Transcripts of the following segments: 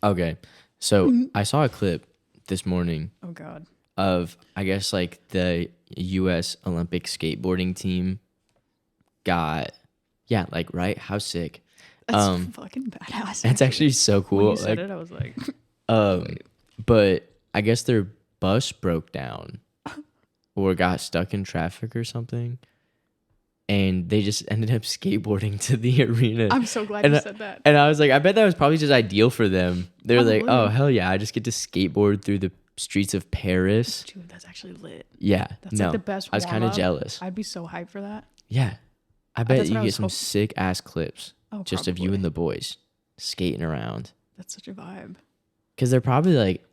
Okay. So I saw a clip this morning Oh God. of, I guess, like the U.S. Olympic skateboarding team got, yeah, like, right? How sick. That's fucking badass. It's actually so When cool. you said Like, it, I was like, um, but I guess their bus broke down or got stuck in traffic or something. And they just ended up skateboarding to the arena. I'm so glad you said that. And I was like, I bet that was probably just ideal for them. They were like, Probably. oh, hell yeah, I just get to skateboard through the streets of Paris. Dude, that's actually lit. Yeah. That's like the best I was kind of warm-up. jealous. I'd be so hyped for that. Yeah. I bet that's you what I get was some sick ass clips just of you probably. and the boys skating around. That's such a vibe. Because they're probably like,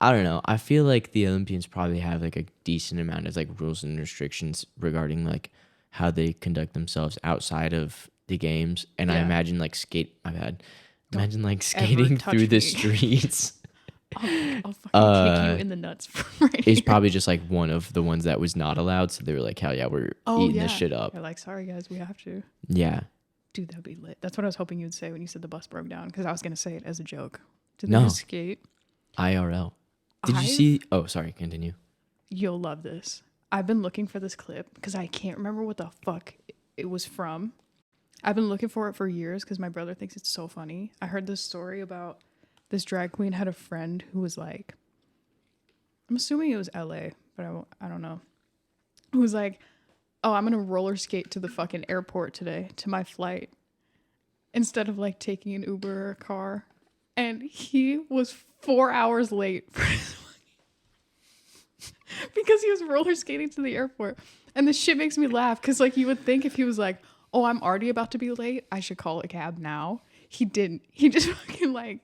I don't know. I feel like the Olympians probably have like a decent amount of like rules and restrictions regarding like how they conduct themselves outside of the games. And I Yeah. imagine like imagine like ever skating touch through the me. streets I'll fucking kick you in the nuts right is here. probably just like one of the ones that was not allowed. So they were like, hell yeah, we're eating this shit up. They're like, sorry guys, we have to. Yeah. Dude, that'd be lit. That's what I was hoping you'd say when you said the bus broke down, because I was gonna say it as a joke. Did No. they just skate? IRL. Did you I've- see? Oh, sorry. Continue. You'll love this. I've been looking for this clip because I can't remember what the fuck it was from. I've been looking for it for years because my brother thinks it's so funny. I heard this story about this drag queen had a friend who was like, I'm assuming it was LA, but I don't know. Who was like, oh, I'm gonna roller skate to the fucking airport today to my flight instead of like taking an Uber or a car. And he was 4 hours late for his because he was roller skating to the airport. And this shit makes me laugh because like you would think if he was like, oh, I'm already about to be late, I should call a cab now. He didn't. He just fucking like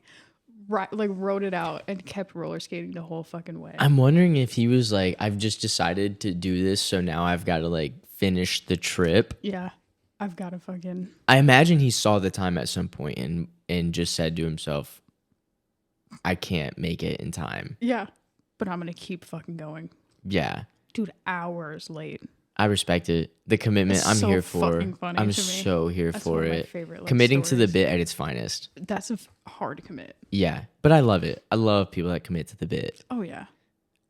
wrote it out and kept roller skating the whole fucking way. I'm wondering if he was like, I've just decided to do this, so now I've got to like finish the trip. Yeah. I've got to fucking... I imagine he saw the time at some point and just said to himself, I can't make it in time. Yeah. But I'm going to keep fucking going. Yeah. Dude, hours late. I respect it. The commitment It's I'm so here for. fucking funny I'm to me. so here That's for one of my it. favorite, like, Committing to the stories. bit at its finest. That's a hard commit. Yeah. But I love it. I love people that commit to the bit. Oh, yeah.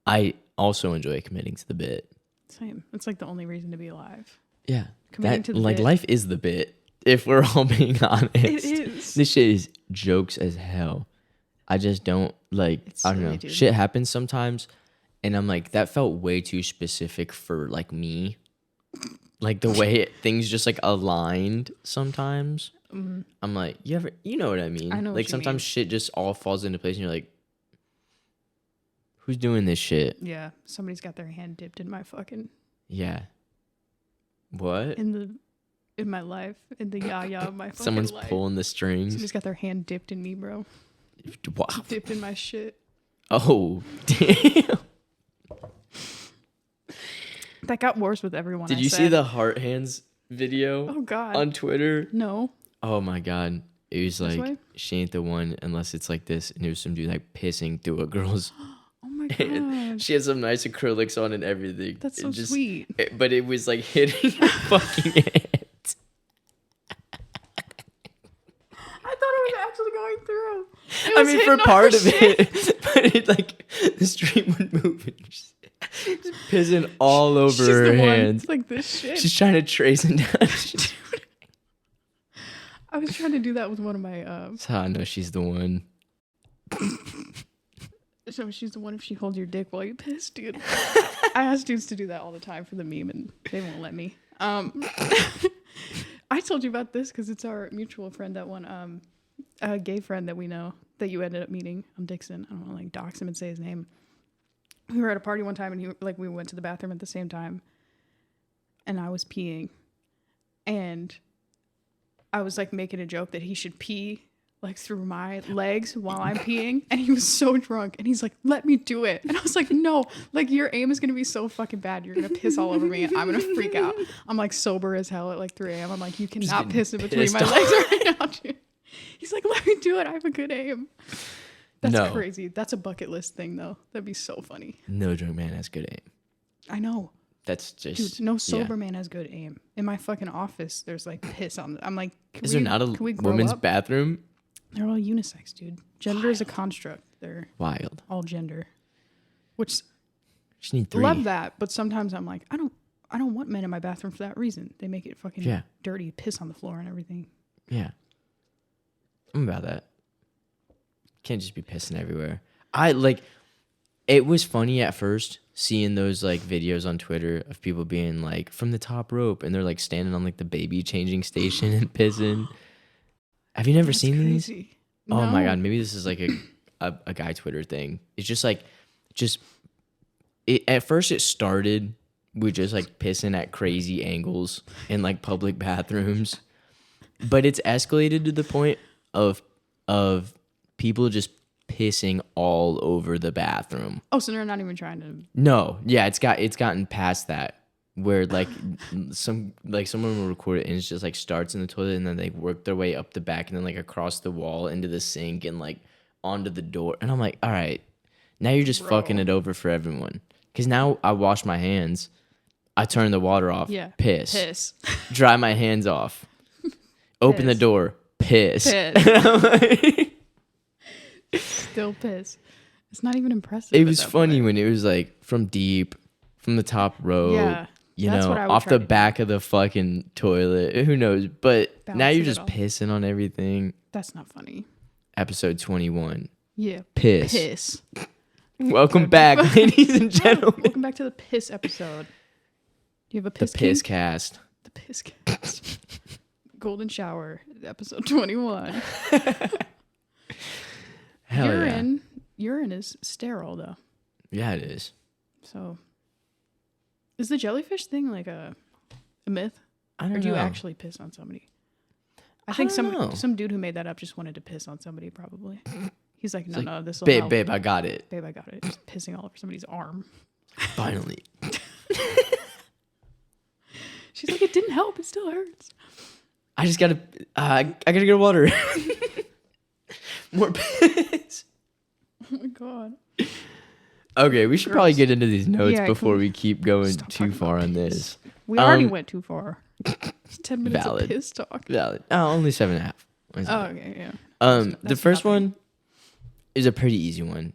I also enjoy committing to the bit. Same. It's like the only reason to be alive. Yeah. Committing to the like bit. life is the bit, if we're all being honest. It is. This shit is jokes as hell. I just don't like It's I don't silly, know. dude. Shit happens sometimes and I'm like, that felt way too specific for like me. Like the way things just like aligned sometimes. I'm like, you know what I mean? I know what Like you sometimes mean. shit just all falls into place and you're like, who's doing this shit? Yeah. Somebody's got their hand dipped in my fucking... Yeah. What? In my life. In the yah-yah of my fucking Someone's life. pulling the strings. Somebody's got their hand dipped in me, bro. Wow. Dipped in my shit. Oh, damn. That got worse with everyone. Did you see the heart hands video Oh, God. on Twitter? No. Oh my God. It was This like, way? she ain't the one unless it's like this. And it was some dude like pissing through a girl's Oh, my hand. God. She had some nice acrylics on and everything. That's so It just- sweet. But it was like hitting her fucking head. I thought it was actually going through. It I was mean, hitting for on part her of shit. it, but it like the stream would move and just pissing all over She's her the one. hands. It's like this shit. She's trying to trace it down. I was trying to do that with one of my. That's how I know she's the one. So she's the one if she holds your dick while you piss, dude. I ask dudes to do that all the time for the meme, and they won't let me. I told you about this because it's our mutual friend, that one, a gay friend that we know that you ended up meeting. Dixon. I don't want to like dox him and say his name. We were at a party one time, and we went to the bathroom at the same time, and I was peeing, and I was like making a joke that he should pee like through my legs while I'm peeing, and he was so drunk, and he's like, let me do it. And I was like, no, like your aim is gonna be so fucking bad, you're gonna piss all over me and I'm gonna freak out. I'm like sober as hell at like 3 a.m. I'm like, you cannot piss in between my pissed legs right now, dude. He's like, let me do it, I have a good aim. That's No. crazy. That's a bucket list thing though. That'd be so funny. No drunk man has good aim. I know. That's just Dude, no sober yeah. man has good aim. In my fucking office, there's like piss on. I'm like, Is there not a can we grow women's up? bathroom? They're all unisex, dude. Gender is a construct. They're Wild. all gender. Which Just need 3. love that, but sometimes I'm like, I don't want men in my bathroom for that reason. They make it fucking dirty, piss on the floor and everything. Yeah. I'm about that. Can't just be pissing everywhere. It was funny at first seeing those like videos on Twitter of people being like from the top rope and they're like standing on like the baby changing station and pissing. Have you never seen these? Oh my God. Maybe this is like a guy Twitter thing. It's just like, at first it started with just like pissing at crazy angles in like public bathrooms, but it's escalated to the point of people just pissing all over the bathroom. Oh, so they're not even trying to. No, yeah, it's gotten past that where like someone will record it and it's just like starts in the toilet and then they work their way up the back and then like across the wall into the sink and like onto the door. And I'm like, all right, now you're just fucking it over for everyone. Because now I wash my hands, I turn the water off, piss, dry my hands off, open the door, piss. Still piss. It's not even impressive. It was funny when it was like from the top row, off the back of the fucking toilet. Who knows? But now you're just pissing on everything. That's not funny. Episode 21. Yeah. Piss. Welcome back, ladies and gentlemen. Welcome back to the piss episode. Do you have a piss? The piss cast. The piss cast. Golden shower, episode 21. Hell Urine is sterile though. Yeah, it is. So, is the jellyfish thing like a myth? I don't know. Or do you actually piss on somebody? I think some dude who made that up just wanted to piss on somebody probably. He's like, no, this will help. Babe, I got it. Babe, I got it. Just pissing all over somebody's arm. Finally. She's like, it didn't help. It still hurts. I just gotta, I gotta get water. More piss. Oh my God. Okay, we should probably get into these notes before we keep going too far on this. We already went too far. It's 10 minutes of piss talk. Valid. Oh, only 7.5. Oh, okay, yeah. The first one is a pretty easy one.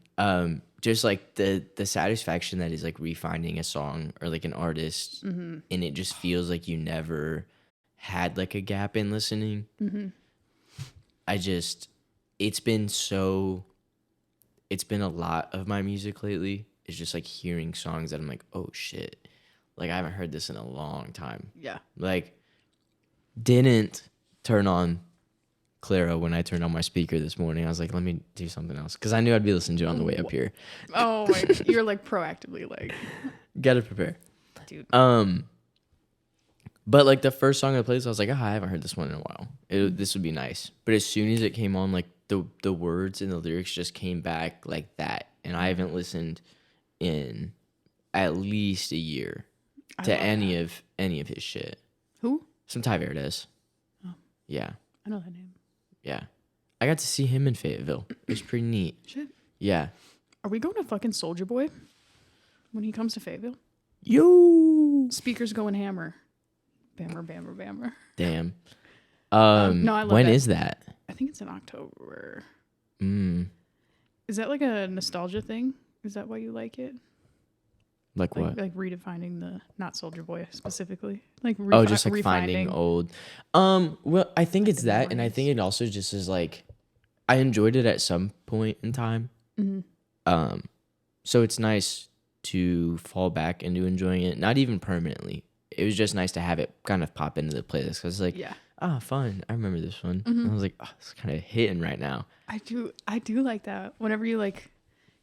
Just like the satisfaction that is like refinding a song or like an artist, and it just feels like you never had like a gap in listening. It's been a lot of my music lately. It's just like hearing songs that I'm like, oh shit, like I haven't heard this in a long time. Yeah. Like, didn't turn on Clara when I turned on my speaker this morning. I was like, let me do something else because I knew I'd be listening to it on the way up here. Oh my God. You're like proactively like gotta prepare, dude. But like the first song I played, so I was like, I haven't heard this one in a while. This would be nice. But as soon as it came on, like the words and the lyrics just came back like that, and I haven't listened in at least a year to any of his shit. Who? Some Ty Verdes. Oh. Yeah. I know that name. Yeah. I got to see him in Fayetteville. It was pretty neat. Shit. Yeah. Are we going to fucking Soulja Boy when he comes to Fayetteville? Yo. Speakers going hammer. Bammer, bammer, bammer. Damn. No, I love when that. is that? I think it's in October. Is that like a nostalgia thing? Is that why you like it? Like what? Like redefining the not Soulja Boy specifically. Like just like finding old. Well, I think it's that, and I think it also just is like I enjoyed it at some point in time. So it's nice to fall back into enjoying it, not even permanently. It was just nice to have it kind of pop into the playlist because it's like, fun. I remember this one. And I was like, oh, it's kind of hitting right now. I do like that. Whenever you like,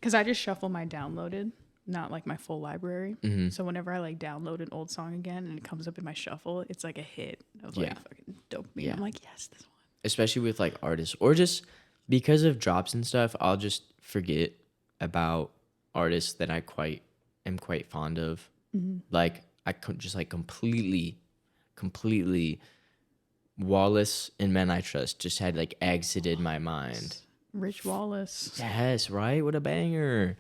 because I just shuffle my downloaded, not like my full library. So whenever I like download an old song again and it comes up in my shuffle, it's like a hit of like fucking dopamine. Yeah. I'm like, yes, this one. Especially with like artists or just because of drops and stuff, I'll just forget about artists that I am quite fond of. Like I could just like completely Wallace and Men I Trust just had like exited my mind. Rich Wallace. Yes, right? What a banger.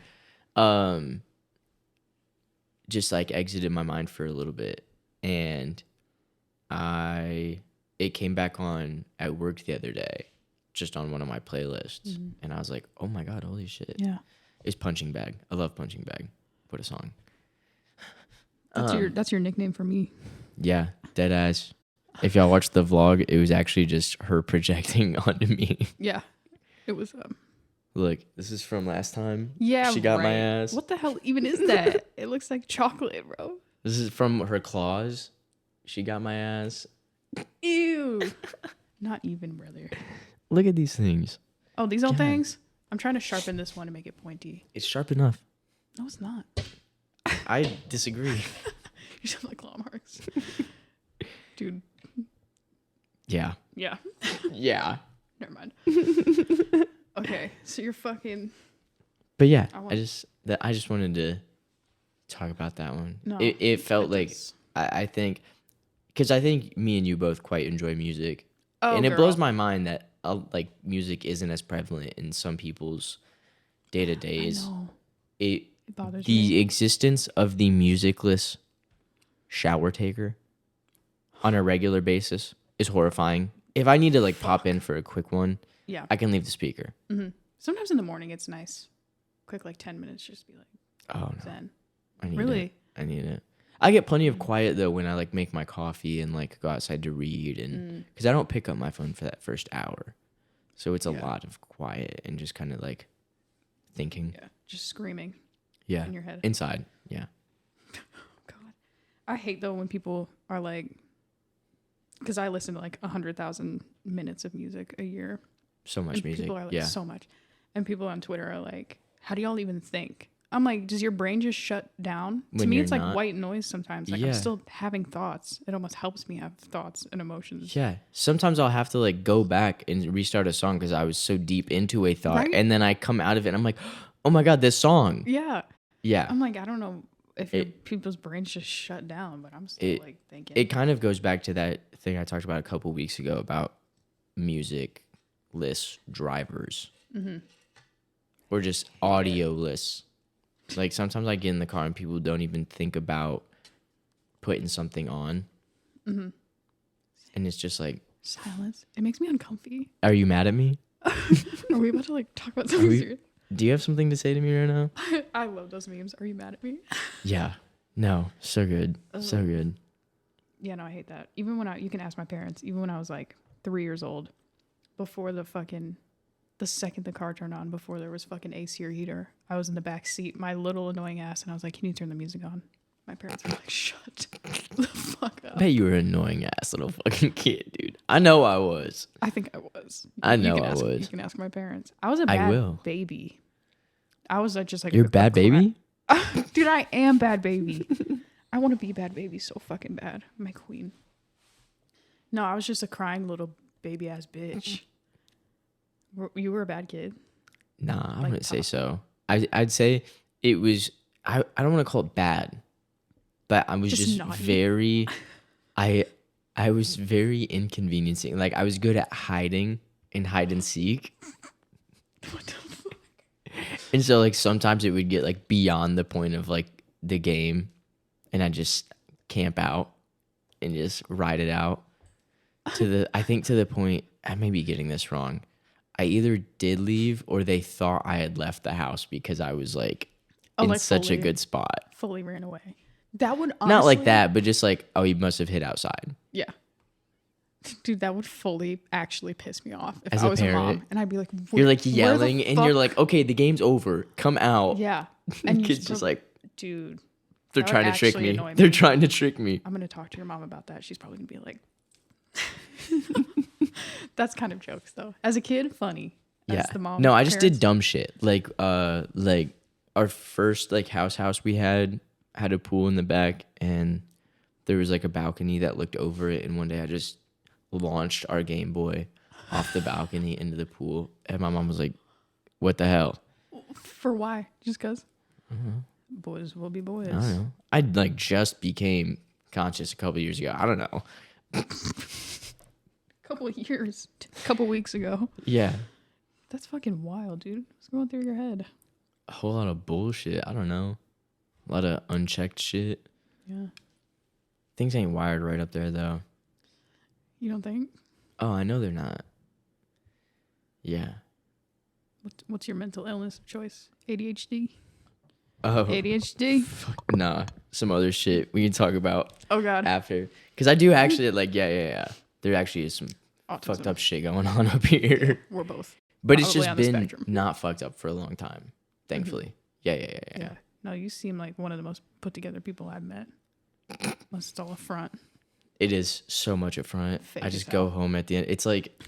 Just like exited my mind for a little bit. And it came back on at work the other day. just on one of my playlists, and I was like, oh my god, holy shit! Yeah. It's Punching Bag. I love Punching Bag. What a song. That's your nickname for me. Yeah, dead ass. If y'all watched the vlog, it was actually just her projecting onto me. Yeah. It was Look, this is from last time. yeah, She got right. my ass. What the hell even is that? It looks like chocolate, bro. This is from her claws. She got my ass. Ew. Not even, brother. Look at these things. Oh, these old God. things? I'm trying to sharpen this one to make it pointy. It's sharp enough. No, it's not. I disagree. You sound like claw marks. Dude. Yeah. Yeah. Yeah. Never mind. Okay, so you're fucking... But yeah, I I just wanted to talk about that one. No, It felt like just- I think because I think me and you both quite enjoy music, Oh, and it girl. blows my mind that like music isn't as prevalent in some people's day to I days. know. It It bothers the me. existence of the musicless shower taker on a regular basis is horrifying. If I need to like pop in for a quick one, Yeah. I can leave the speaker. Sometimes in the morning it's nice. Quick, like 10 minutes, just be like, Oh no, zen. I need Really? it. I need it. I get plenty of quiet though when I like make my coffee and like go outside to read and because I don't pick up my phone for that first hour, so it's a Yeah. lot of quiet and just kind of like thinking. Yeah. Just screaming Yeah, in your head. inside. Yeah, God. I hate though when people are like, because I listen to like 100,000 minutes of music a year. so much And music. people are like, Yeah, so much. And people on Twitter are like, how do y'all even think? I'm like, does your brain just shut down? To When me, you're it's like not- white noise sometimes. Like Yeah. I'm still having thoughts. It almost helps me have thoughts and emotions. yeah. Sometimes I'll have to like go back and restart a song because I was so deep into a thought, Right? and then I come out of it and I'm like, oh my god, this song. Yeah. Yeah, I'm like, I don't know if people's brains just shut down, but I'm still like thinking. it kind of goes back to that thing I talked about a couple weeks ago about music-less drivers or just audio-less. Like sometimes I get in the car and people don't even think about putting something on, and it's just like, Silence. It makes me uncomfy. are you mad at me? Are we about to like talk about something we- serious? Do you have something to say to me right now? I love those memes. Are you mad at me? Yeah. No. So good. So good. Yeah, no, I hate that. Even when you can ask my parents, even when I was like 3 years old, before the second the car turned on, before there was fucking AC or heater, I was in the back seat, my little annoying ass, and I was like, can you turn the music on? My parents were like, shut the fuck up. I bet you were an annoying ass little fucking kid, dude. I know I was. I think I was. I know you can I ask, was. You can ask my parents. I was a I bad will. baby. I was just like You're a bad baby? Dude, I am bad baby. I want to be bad baby so fucking bad. I'm my queen. No, I was just a crying little baby ass bitch. You were a bad kid. Nah, I Like wouldn't say top. so. I'd say it was. I don't want to call it bad, but I was Just just naughty. very. I was very inconveniencing. Like I was good at hiding and hide and seek, What the fuck? and so like sometimes it would get like beyond the point of like the game, and I just camp out and just ride it out to the. I think to the point. I may be getting this wrong. I either did leave or they thought I had left the house because I was like in like such a fully- good spot. Fully ran away. That would honestly, Not like that, but just like, oh, he must have hid outside. Yeah. Dude, that would fully actually piss me off if As I a was a mom. parent, And I'd be like, You're like where the yelling and you're fuck-" like, okay, the game's over. Come out. Yeah. And And you kid's just like, dude, they're that would trying to trick actually me. annoy They're me. trying to trick me. I'm going to talk to your mom about that. She's probably going to be like, that's kind of jokes though. As a kid, funny. As Yeah. the mom. No, I just did parents- dumb shit. Like our first like house we had a pool in the back and there was like a balcony that looked over it. And one day I just launched our Game Boy off the balcony into the pool. And my mom was like, what the hell? For why? Just because? Boys will be boys. Mm-hmm. I don't know. I like just became conscious a couple years ago. I don't know. Couple of years, couple weeks ago. Yeah. That's fucking wild, dude. What's going through your head? A whole lot of bullshit. I don't know. A lot of unchecked shit. Yeah. Things ain't wired right up there though. You don't think? Oh, I know they're not. Yeah. What's your mental illness of choice? ADHD? Oh. ADHD? Nah. Some other shit we can talk about Oh, God. after. Because I do actually, like, yeah. There actually is some Autism. fucked up shit going on up here. We're both. But it's probably just on the been spectrum. not fucked up for a long time, thankfully. Yeah. No, you seem like one of the most put together people I've met. Unless it's all a front. It is so much up front. Fake I as just hell. go home at the end. It's like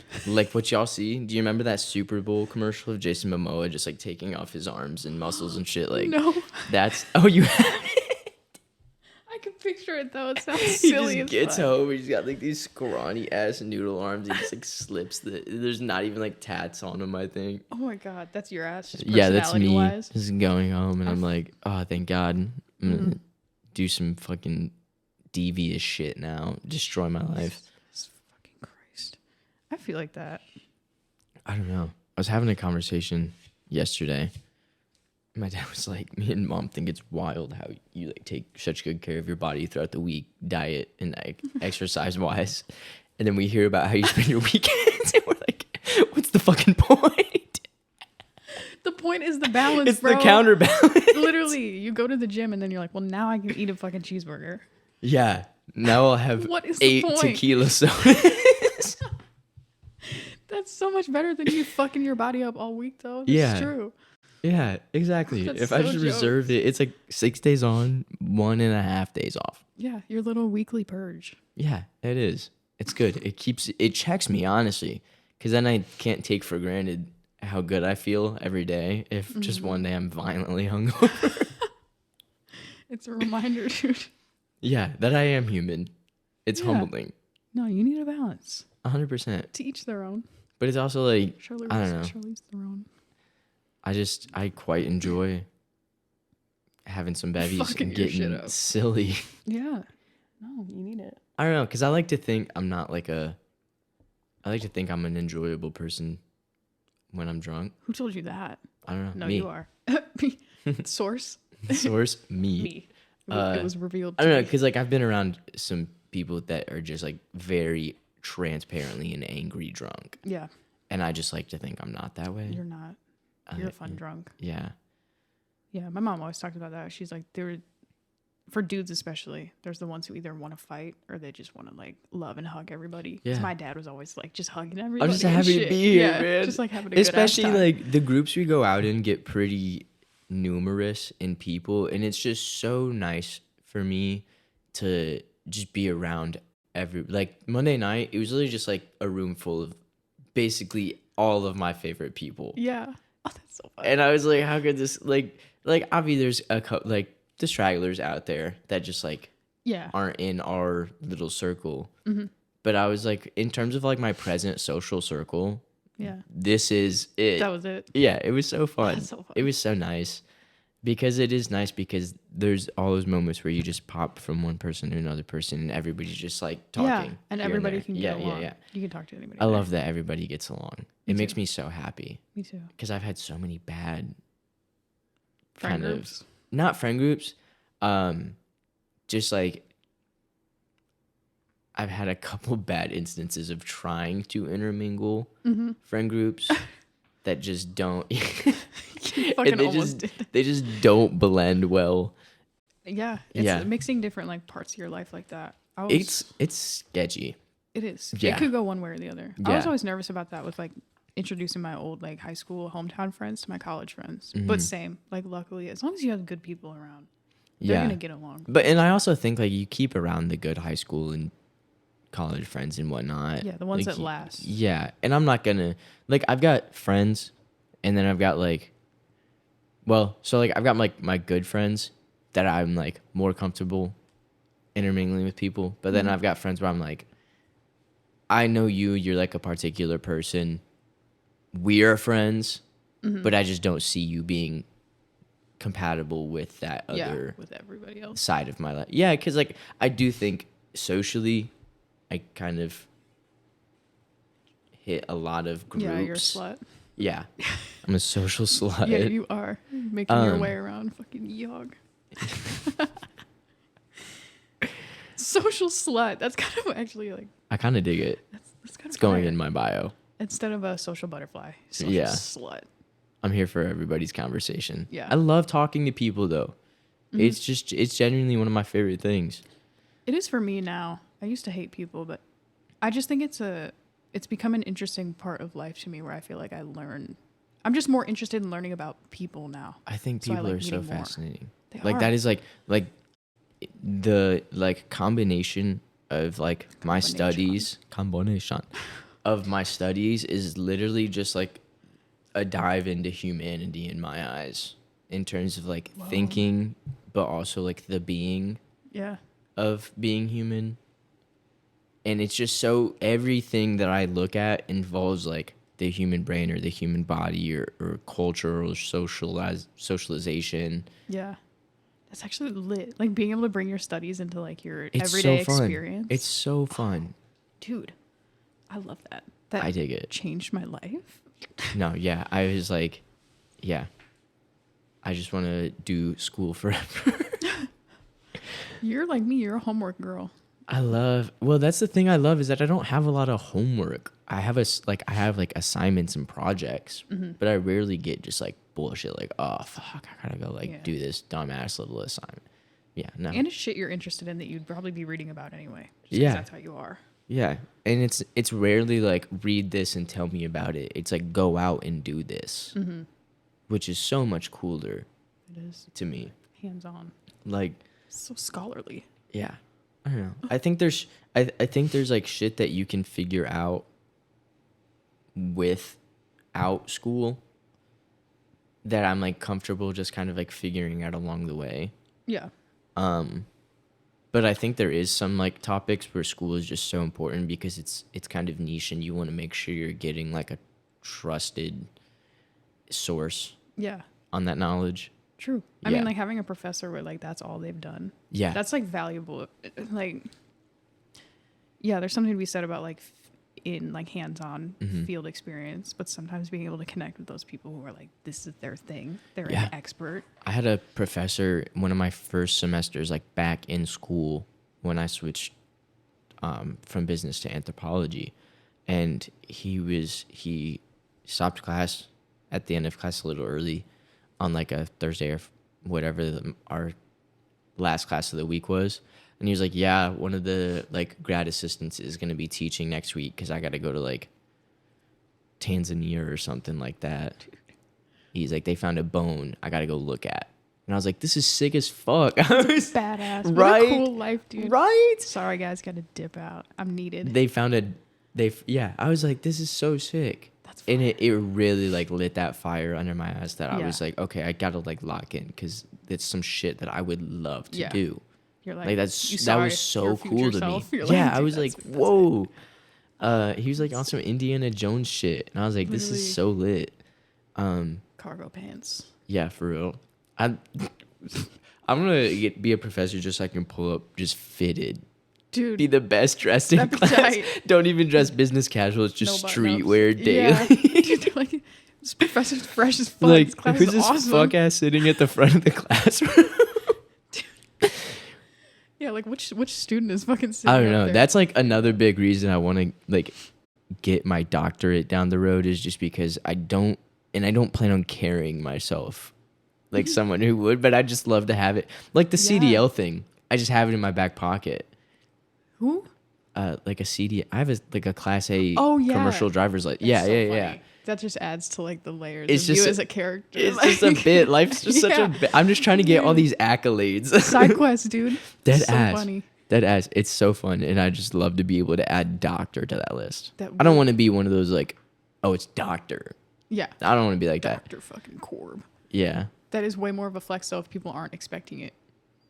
what y'all see. Do you remember that Super Bowl commercial of Jason Momoa just like taking off his arms and muscles and shit? Like No. that's you have it. I can picture it, though. It sounds He silly just as gets fuck. home. He's got like these scrawny ass noodle arms. He just like slips there's not even like tats on him, I think. Oh, my God. That's your ass. Just Yeah, that's me. personality-wise. Just going home and I'm like, oh, thank God. I'm gonna do some fucking devious shit now. Destroy my life. Jesus fucking Christ. I feel like that. I don't know. I was having a conversation yesterday. My dad was like, me and mom think it's wild how you like take such good care of your body throughout the week, diet and like exercise wise. And then we hear about how you spend your weekends and we're like, what's the fucking point? The point is the balance, It's bro. the counterbalance. Literally, you go to the gym and then you're like, well, now I can eat a fucking cheeseburger. Yeah. Now I'll have What is the 8 point? tequila sodas. That's so much better than you fucking your body up all week, though. That's Yeah. true. Yeah, exactly. That's If I so just reserved it, it's like 6 days on, 1.5 days off. Yeah, your little weekly purge. Yeah, it is. It's good. It checks me, honestly, because then I can't take for granted how good I feel every day if just one day I'm violently hungover. It's a reminder, dude. Yeah, that I am human. It's Yeah. humbling. No, you need a balance. 100%. To each their own. But it's also like, Shirley I don't know. Shirley's their own. I quite enjoy having some bevies Fucking and your shit getting up. silly. Yeah. No, you need it. I don't know, because I like to think I'm not like I like to think I'm an enjoyable person when I'm drunk. Who told you that? I don't know. No, me. you are. Me. Source? Source? Me. Me. It was revealed I to don't know, me. because like I've been around some people that are just like very transparently and angry drunk. Yeah, And I just like to think I'm not that way. you're not. You're a fun drunk. Yeah. Yeah, my mom always talked about that. She's like, for dudes especially, there's the ones who either want to fight or they just want to like love and hug everybody. 'Cause Yeah. my dad was always like just hugging everybody. I'm just and happy to shit. be here, Yeah, man. just like having a good Especially ass time. like the groups we go out in get pretty numerous in people, and it's just so nice for me to just be around like Monday night. It was literally just like a room full of basically all of my favorite people. Yeah. Oh, that's so fun. And I was like, how could this like obviously there's a couple like the stragglers out there that just like Yeah. aren't in our little circle. Mm-hmm. But I was like, in terms of like my present social circle, Yeah. this is it. That was it. Yeah, it was so fun. That's so fun. It was so nice because it is nice because there's all those moments where you just pop from one person to another person and everybody's just like talking. Yeah, and here everybody there. can get along. Yeah. You can talk to anybody. I there. love that everybody gets along. It makes me so happy Me too. because I've had so many bad Friend kind groups. of not friend groups, just like I've had a couple bad instances of trying to intermingle friend groups that just don't. You fucking and almost did. they just don't blend well. Yeah. It's Yeah. mixing different like parts of your life like that. It's sketchy. It is. Yeah. It could go one way or the other. I was Yeah. always nervous about that with like introducing my old like high school hometown friends to my college friends. Mm-hmm. But same. Like luckily, as long as you have good people around, they're Yeah, gonna get along. and I also think like you keep around the good high school and college friends and whatnot. Yeah, the ones Like, that last. Yeah, and I'm not gonna like I've got friends, and then I've got like, I've got like my good friends that I'm like more comfortable intermingling with people, but then I've got friends where I'm like, I know you're like a particular person, we are friends, but I just don't see you being compatible with that other with everybody else. side of my life. Yeah, because like I do think socially, I kind of hit a lot of groups. Yeah, you're a slut. Yeah, I'm a social slut. Yeah, you are making your way around fucking Yog. Social slut. That's kind of actually like I kind of dig it. that's kind It's of going in my bio. Instead of a social butterfly, social Yeah. slut. I'm here for everybody's conversation. Yeah. I love talking to people though. Mm-hmm. It's genuinely one of my favorite things. It is for me now. I used to hate people, but I just think it's become an interesting part of life to me where I feel like I'm just more interested in learning about people now. I think So I people like are so meeting more. fascinating. They Like are. that is like the like combination of like my studies combination of my studies is literally just like a dive into humanity in my eyes in terms of like thinking, but also like the being Yeah. of being human. And it's just so everything that I look at involves like the human brain or the human body or culture or socialization. Yeah. That's actually lit. Like being able to bring your studies into like your It's everyday so fun. experience. It's so fun. Dude, I love that. That I dig it. changed my life. No, yeah. I was like, yeah. I just want to do school forever. You're like me. You're a homework girl. Well, that's the thing I love is that I don't have a lot of homework. I have like assignments and projects, but I rarely get just like bullshit like, oh fuck, I gotta go like do this dumbass little assignment. Yeah, no. And it's shit you're interested in that you'd probably be reading about anyway. Just 'cause Yeah. that's how you are. Yeah, and it's rarely like read this and tell me about it. It's like go out and do this, which is so much cooler It is to me. hands on. Like, So scholarly. yeah, I don't know. I think there's like shit that you can figure out without school that I'm like comfortable just kind of like figuring out along the way. Yeah. But I think there is some like topics where school is just so important because it's kind of niche and you want to make sure you're getting like a trusted source Yeah. on that knowledge. True. I Yeah. mean, like having a professor where like that's all they've done. Yeah. That's like valuable. Like, yeah, there's something to be said about like in like hands-on field experience, but sometimes being able to connect with those people who are like, this is their thing. They're Yeah. an expert. I had a professor one of my first semesters like back in school when I switched from business to anthropology, and he stopped class at the end of class a little early on like a Thursday or whatever our last class of the week was. And he was like, yeah, one of the like grad assistants is going to be teaching next week because I got to go to like Tanzania or something like that. He's like, they found a bone I got to go look at. And I was like, this is sick as fuck. Badass. What Right? a cool life, dude. Right? Sorry, guys. Got to dip out. I'm needed. I was like, this is so sick. That's And it really like lit that fire under my ass that I Yeah. was like, okay, I got to like lock in because it's some shit that I would love to Yeah. do. You're Like you that saw was your so future cool to me. self. You're Yeah, I dude, was like, that's whoa. He was like on some Indiana Jones shit, and I was like, this Literally. is so lit. cargo pants. Yeah, for real. I'm gonna be a professor just so I can pull up just fitted. Dude. Be the best dressed in That'd be class. tight. Don't even dress business casual. It's just No button-ups. streetwear daily. Yeah. Dude, they're like, this professor's fresh as fuck. Like, This class who's is this awesome. fuck ass sitting at the front of the classroom? Yeah, like which student is fucking sitting I don't up know. there? That's like another big reason I want to like get my doctorate down the road is just because I don't plan on carrying myself like someone who would, but I just love to have it. Like the CDL thing. I just have it in my back pocket. Who? Like a CD. I have a class A Oh, yeah. commercial driver's license. That's Yeah, so yeah, funny. yeah. That just adds to like the layers It's of just you as a character. It's like, just a bit. Life's just such a Yeah. bit. I'm just trying to get all these accolades. side quest, dude. Dead so ass. funny. Dead ass. It's so fun, and I just love to be able to add doctor to that list. That I don't would- want to be one of those like, oh, it's doctor. Yeah. I don't want to be like that. Dr. fucking Corb. Yeah. That is way more of a flex though if people aren't expecting it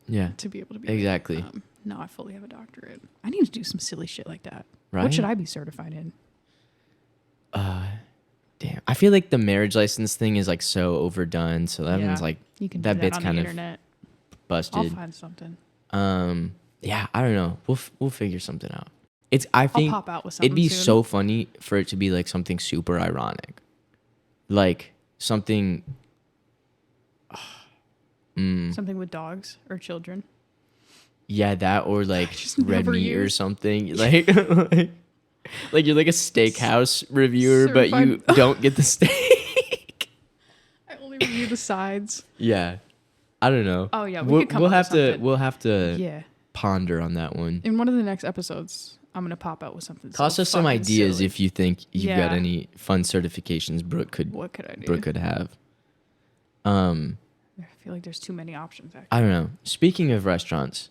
Yeah. to be able to be Exactly. Like, no, I fully have a doctorate. I need to do some silly shit like that. Right? What should I be certified in? Damn. I feel like the marriage license thing is like so overdone. So that one's like you can that do that bit's on kind the of internet. busted. I'll find something. Yeah. I don't know. We'll figure something out. I think I'll pop out with something it'd be soon. so funny for it to be like something super ironic, like something. Something with dogs or children. Yeah, that or like Just red never meat or used. something. Like, Like you're like a steakhouse reviewer, but you Certified- don't get the steak. I only review the sides. Yeah, I don't know. Oh yeah, we could come we'll up have with to something. we'll have to Yeah. ponder on that one. In one of the next episodes, I'm gonna pop out with something. Toss so us some fucking ideas silly. if you think you've got Yeah. any fun certifications What could I do? Brooke could have. I feel like there's too many options. Actually. I don't know. Speaking of restaurants,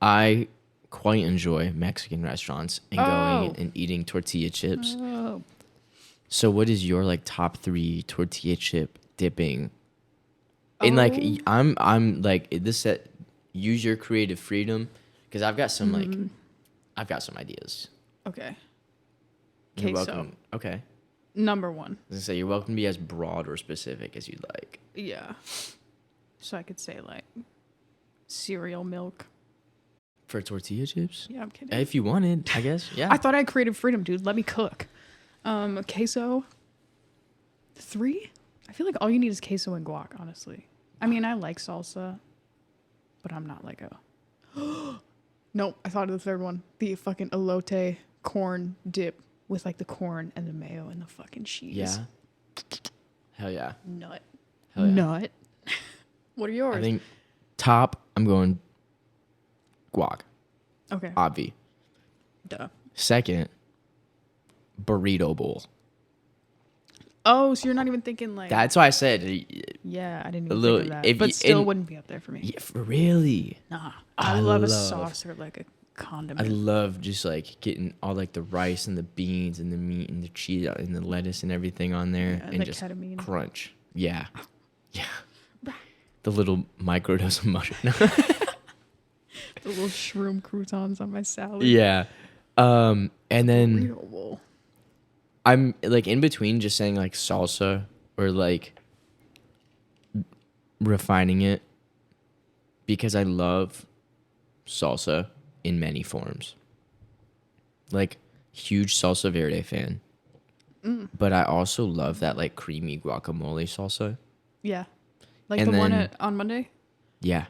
I quite enjoy Mexican restaurants and going and eating tortilla chips. Oh. So what is your like top 3 tortilla chip dipping? And like I'm like this set use your creative freedom because I've got some like I've got some ideas. Okay. You're Queso. welcome. Okay. Number 1. I was gonna say you're welcome to be as broad or specific as you'd like. Yeah. So I could say like cereal milk. For tortilla chips? Yeah, I'm kidding. If you wanted, I guess. Yeah. I thought I had creative freedom, dude. Let me cook. Queso. 3? I feel like all you need is queso and guac, honestly. I mean, I like salsa, but I'm not like a... Nope, I thought of the 3rd one. The fucking elote corn dip with like the corn and the mayo and the fucking cheese. Yeah. Hell yeah. Nut. Hell yeah. Nut. What are yours? I think top, I'm going guac. Okay. Obvi. Duh. Second, burrito bowl. Oh, so you're not even thinking like... That's why I said, Yeah, I didn't A even little- think of that. if But you- still and- wouldn't be up there for me. yeah, really. Nah. I I love a love- sauce or like a I condiment. love just like getting all like the rice and the beans and the meat and the cheese and the lettuce and everything on there Yeah, and and the just ketamine. crunch. Yeah. Yeah. The little microdose of mushroom. The little shroom croutons on my salad. Yeah. And then Burrito bowl. I'm like in between just saying like salsa or like refining it because I love salsa in many forms. Like huge salsa verde fan. But I also love that like creamy guacamole salsa. Yeah. Like And the one then- on Monday? Yeah.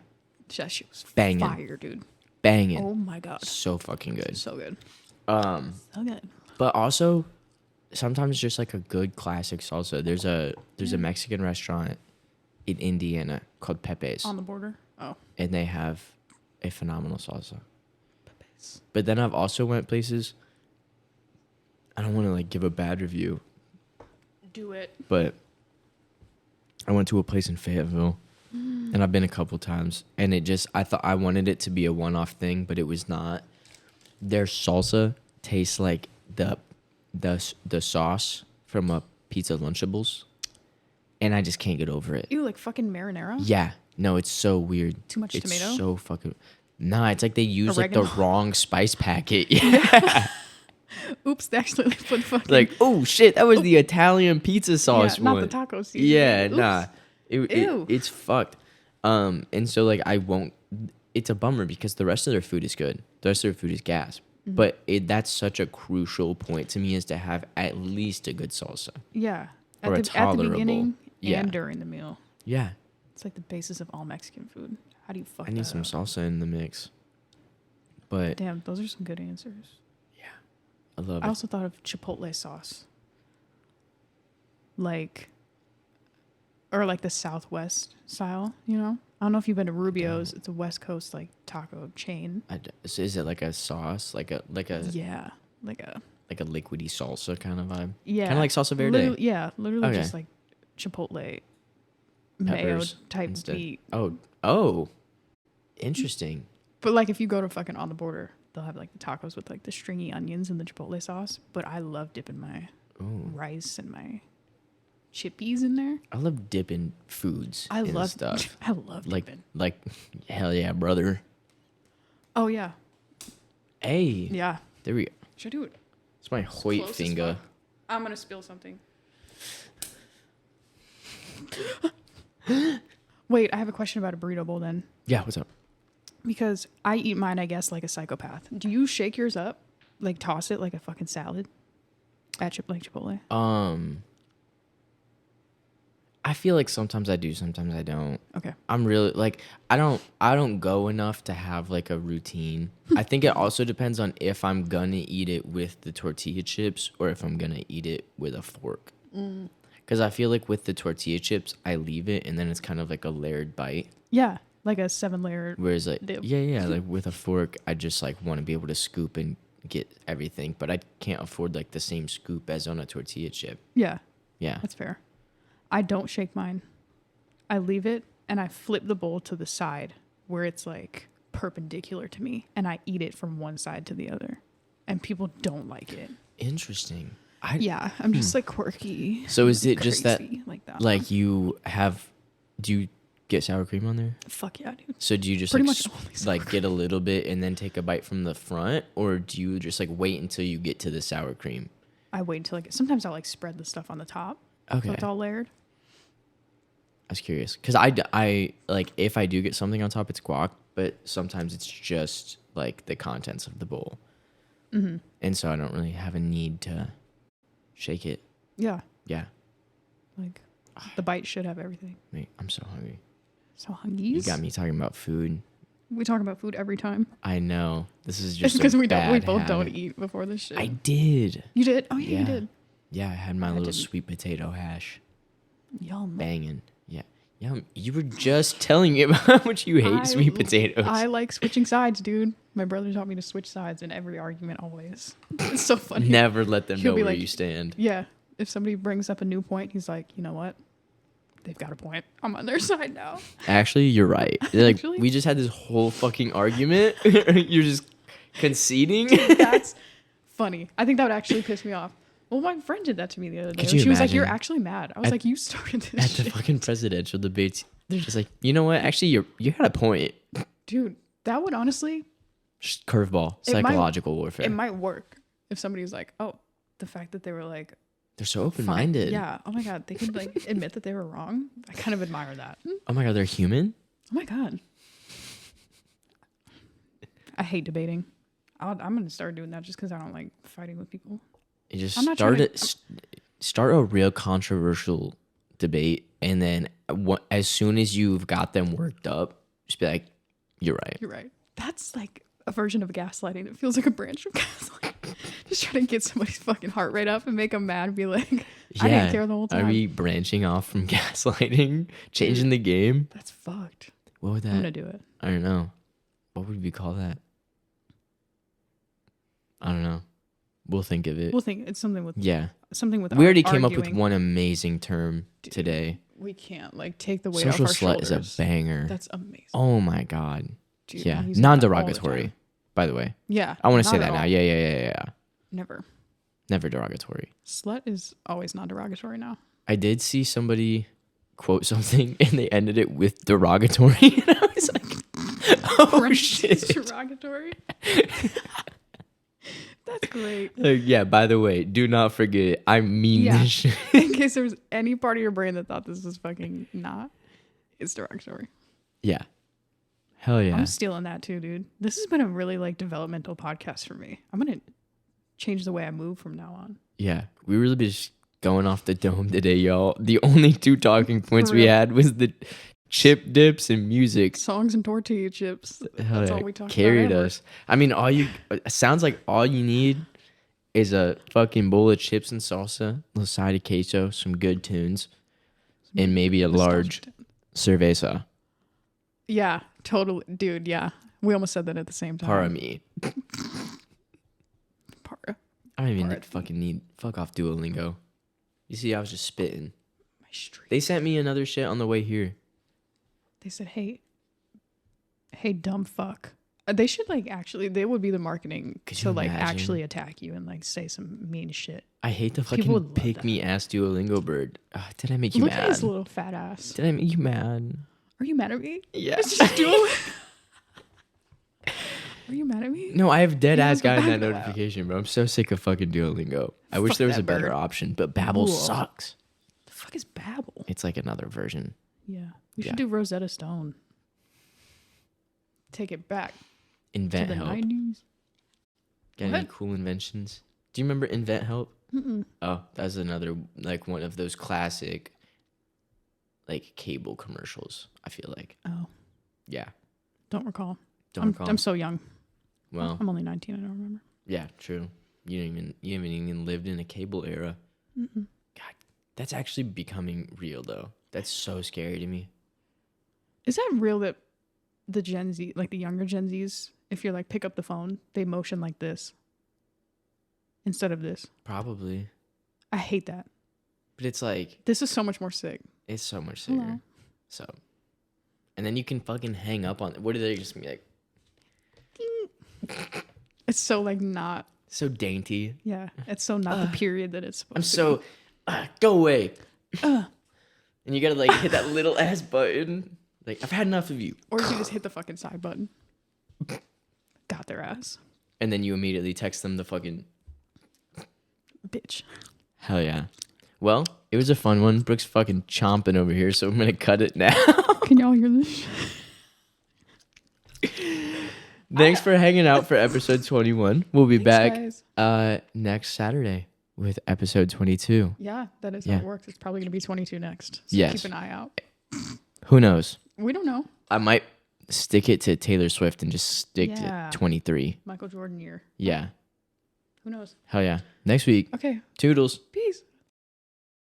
That shit was Banging. fire, dude. Banging. Oh my god. So fucking good. So good. So good. But also sometimes just like a good classic salsa. There's a Mexican restaurant in Indiana called Pepe's. On the border? Oh. And they have a phenomenal salsa. But then I've also went places. I don't want to like give a bad review, Do it. but I went to a place in Fayetteville, and I've been a couple times, and it just I thought I wanted it to be a one-off thing, but it was not. Their salsa tastes like the sauce from a pizza Lunchables, and I just can't get over it. Ew, like fucking marinara? Yeah, no, it's so weird. Too much it's tomato? So fucking. Nah, it's like they use like Oregano? the wrong spice packet. Yeah. Oops, they actually put fucking... Like, oh shit, that was the Italian pizza sauce yeah, one. not the taco seasoning. Yeah, Oops. nah. Ew. It's fucked. And so like I won't. It's a bummer because the rest of their food is good. The rest of their food is gas. Mm-hmm. But that's such a crucial point to me is to have at least a good salsa. Yeah. Or a At the tolerable. beginning Yeah. and during the meal. Yeah, It's like the basis of all Mexican food. How do you fuck I need that some up? salsa in the mix. But Damn, those are some good answers. I love I it. also thought of chipotle sauce. Like, or like the Southwest style, you know? I don't know if you've been to Rubio's. It's a West Coast like taco chain. So is it like a sauce, like a Yeah, like a liquidy salsa kind of vibe? yeah, Kind of like salsa verde. literally Okay. just like chipotle mayo Peppers type instead. beat. Oh, interesting. But like if you go to fucking On the Border, they'll have like the tacos with like the stringy onions and the chipotle sauce. But I love dipping my Ooh. rice and my chippies in there. I love dipping foods. I in love stuff. I love like dipping. like hell yeah, brother. Oh yeah, Hey, yeah. there we go. Should I do it? It's my white close as finger. fuck. I'm gonna spill something. Wait, I have a question about a burrito bowl then. Yeah, what's up? Because I eat mine, I guess, like a psychopath. Do you shake yours up? Like toss it like a fucking salad? At Chipotle? feel like sometimes I do, sometimes I don't. Okay. I'm really like I don't go enough to have like a routine. I think it also depends on if I'm gonna eat it with the tortilla chips or if I'm gonna eat it with a fork. Because I feel like with the tortilla chips, I leave it and then it's kind of like a layered bite. Yeah, like a 7-layer. Whereas like dip. yeah, like with a fork, I just like want to be able to scoop and get everything, but I can't afford like the same scoop as on a tortilla chip. Yeah, Yeah. that's fair. I don't shake mine. I leave it and I flip the bowl to the side where it's like perpendicular to me, and I eat it from one side to the other. And people don't like it. Interesting. Yeah, I'm just like quirky. So is it just that like that? like do you get sour cream on there? Fuck yeah, dude. So do you just Pretty like, much only sour like get a little bit and then take a bite from the front, or do you just like wait until you get to the sour cream? I wait until sometimes I'll like spread the stuff on the top. Okay. So it's all layered. I was curious because I like if I do get something on top, it's guac, but sometimes it's just like the contents of the bowl, and so I don't really have a need to shake it. Yeah. Yeah. Like the bite should have everything. Mate, I'm so hungry. So hungry. You got me talking about food. We talk about food every time. I know this is It's just because we bad both habit. don't eat before this shit. I did. You did? Oh yeah, you did. Yeah, I had my I little didn't. sweet potato hash. Yum. Banging. Yeah. Yum. You were just telling me about how much you hate sweet potatoes. I like switching sides, dude. My brother taught me to switch sides in every argument always. It's so funny. Never let them He'll know be where like- you stand. Yeah. If somebody brings up a new point, he's like, you know what? They've got a point. I'm on their side now. Actually, you're right. Like Actually? we just had this whole fucking argument. You're just conceding. That's funny. I think that would actually piss me off. Well, my friend did that to me the other day. Could you She was like, imagine? "You're actually mad." I was like, "You started this At the shit." fucking presidential debates, they're just like, you know what? Actually, you had a point. Dude, that would honestly, Just curveball, It might- psychological warfare. it might work if somebody was like, "Oh, the fact that they were like, They're so fine. open-minded. Yeah. Oh my god, they could like admit that they were wrong." I kind of admire that. Oh Oh my god, they're human. my god. I hate debating. I'm gonna start doing that just because I don't like fighting with people. You just I'm not start trying it. Start a real controversial debate, and then as soon as you've got them worked up, just be like, "You're right." You're right. That's like a version of gaslighting. It feels like a branch of gaslighting. Just try to get somebody's fucking heart rate up and make them mad and be like, I didn't care the whole time. Are we branching off from gaslighting, changing the game? That's fucked. What would that? I'm gonna do it. I don't know. What would we call that? I don't know. We'll think of it. We'll think it's something with Yeah. something with. We already came up with arguing. one amazing term today. We can't like take the weight Social off our slut shoulders. is a banger. That's amazing. Oh my god. Dude, Yeah. I'm using that all the Non-derogatory, time. by the way. Yeah. I want to say not that at now. all. Yeah. Never. Never derogatory. Slut is always non-derogatory now. I did see somebody quote something and they ended it with derogatory. And I was like, oh Parentheses shit. derogatory. That's great. Like, yeah, by the way, do not forget, I mean Yeah. this shit. In case there was any part of your brain that thought this was fucking not, it's derogatory. Yeah. Hell yeah. I'm stealing that too, dude. This has been a really like developmental podcast for me. I'm gonna change the way I move from now on. Yeah. We really be just going off the dome today, y'all. The only two talking points we real. had was the chip dips and music. Songs and tortilla chips. Hell That's yeah, all we talk carried about. us. I mean, it sounds like all you need is a fucking bowl of chips and salsa, a little side of queso, some good tunes, and maybe a large cerveza. Yeah, totally, dude. Yeah, we almost said that at the same time. Para me. Para. I don't even Para. fucking need. Fuck off Duolingo. You see, I was just spitting. My street. They sent me another shit on the way here. They said, "Hey, dumb fuck." They should like actually. They would be the marketing Could to you like imagine? actually attack you and like say some mean shit. I hate the People would fucking love pick that. me ass Duolingo bird. Did I make you Look at his mad? little fat ass. Did I make you mad? Are you mad at me? Yeah. It's just Duolingo. Are you mad at me? No, I have dead Yeah, ass go gotten that back to that. notification, bro. I'm so sick of fucking Duolingo. I wish Fuck there was that a better bird. option, but Babbel Ooh. sucks. The fuck is Babbel? It's like another version. Yeah, we Yeah. should do Rosetta Stone. Take it back Invent to the Help. 90s. Got any What? cool inventions? Do you remember Invent Help? Mm-mm. Oh, that's another like one of those classic like cable commercials. I feel like. Oh, Yeah. don't recall. Don't recall. I'm so young. Well, I'm only 19. I don't remember. yeah, true. You haven't even lived in a cable era. Mm-mm. God, that's actually becoming real though. That's so scary to me. Is that real that the Gen Z, like the younger Gen Zs, if you're like pick up the phone, they motion like this instead of this? Probably. I hate that. But it's like This is so much more sick. it's so much sicker. Hello. So, and then you can fucking hang up on. What are they just be like? It's so like not. So dainty. Yeah, it's so not the period that it's supposed I'm to so go away. be. And you gotta like hit that little ass button. Like I've had enough of you. Or you can just hit the fucking side button. Got their ass. And then you immediately text them the fucking Bitch. hell yeah. Well, it was a fun one. Brooke's fucking chomping over here, so I'm gonna cut it now. Can y'all hear this? Thanks for hanging out for episode 21. We'll be Thanks, back next Saturday with episode 22. Yeah, that is Yeah. how it works. It's probably going to be 22 next. So Yes. keep an eye out. Who knows? We don't know. I might stick it to Taylor Swift and just stick Yeah. to 23. Michael Jordan year. Yeah. Who knows? Hell yeah. Next week. Okay. Toodles. Peace.